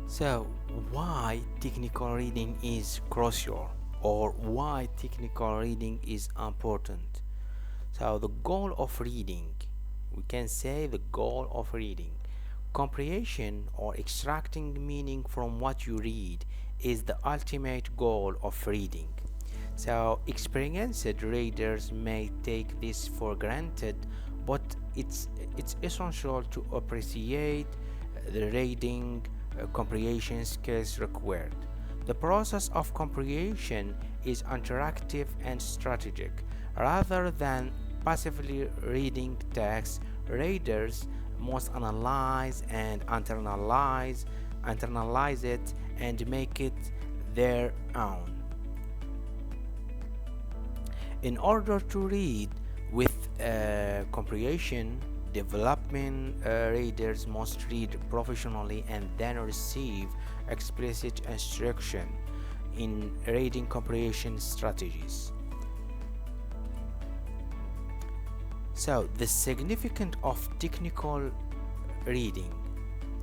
So, why technical reading is crucial, or why technical reading is important? So, the goal of reading, we can say the goal of reading, comprehension or extracting meaning from what you read, is the ultimate goal of reading. So, experienced readers may take this for granted, but it's essential to appreciate the reading comprehension skills required. The process of comprehension is interactive and strategic. Rather than passively reading text, readers must analyze and internalize it and make it their own. In order to read with comprehension development, readers must read professionally and then receive explicit instruction in reading comprehension strategies. So, the significance of technical reading.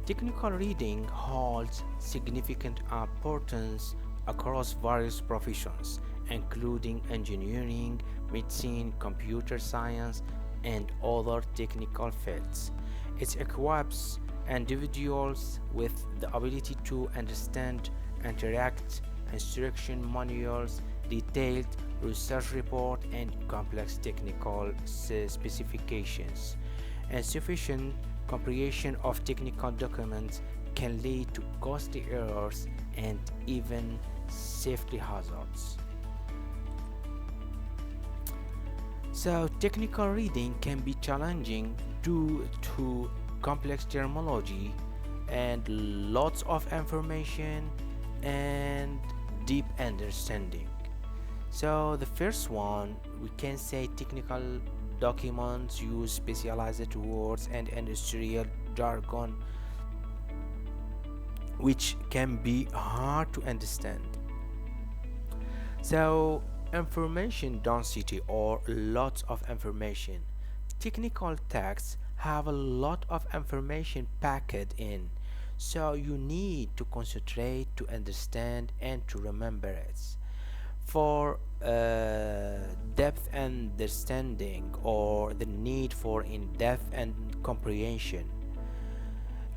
Technical reading holds significant importance across various professions, including engineering, medicine, computer science, and other technical fields. It equips individuals with the ability to understand, interact, instruction manuals, detailed research report, and complex technical specifications. Insufficient comprehension of technical documents can lead to costly errors and even safety hazards. So, technical reading can be challenging due to complex terminology and lots of information and deep understanding. So, the first one, we can say technical documents use specialized words and industrial jargon which can be hard to understand. So, information density or lots of information. Technical texts have a lot of information packed in, so you need to concentrate to understand and to remember it. For depth understanding or the need for in-depth and comprehension.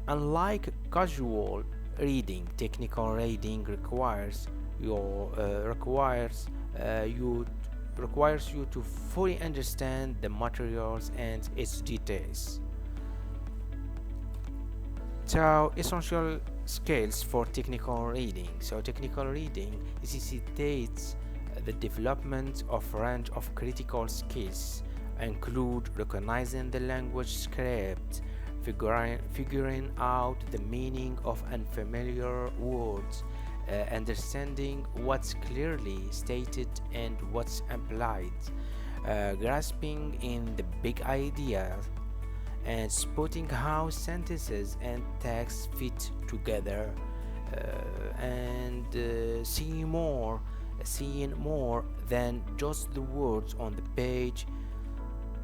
Unlike casual reading, technical reading your requires you requires you to fully understand the materials and its details. So, essential skills for technical reading. So, technical reading necessitates the development of a range of critical skills, include recognizing the language script, figuring out the meaning of unfamiliar words, understanding what's clearly stated and what's implied, grasping in the big ideas, and spotting how sentences and text fit together, and seeing more than just the words on the page,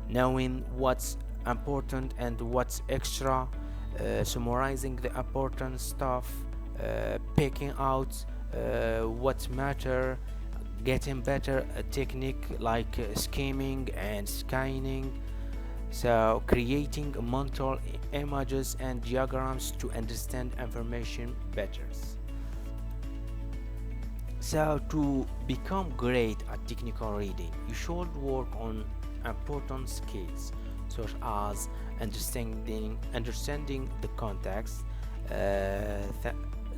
knowing what's important and what's extra, summarizing the important stuff, picking out what matter, getting better technique like skimming and scanning. So, creating mental images and diagrams to understand information better. So, to become great at technical reading, you should work on important skills such as understanding the context,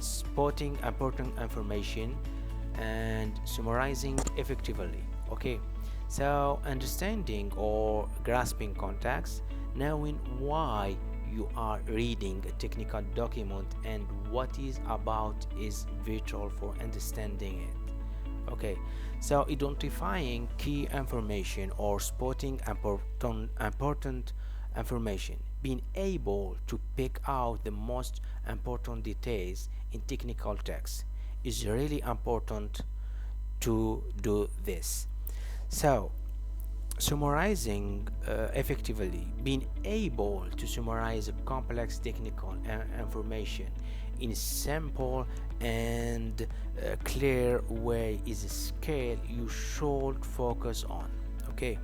spotting important information, and summarizing effectively. Okay, so understanding or grasping context, knowing why you are reading a technical document and what is about is vital for understanding it. Okay, so identifying key information or spotting important information, being able to pick out the most important details in technical text is really important to do this. So, summarizing effectively, being able to summarize a complex technical information in a simple and clear way is a skill you should focus on. Okay,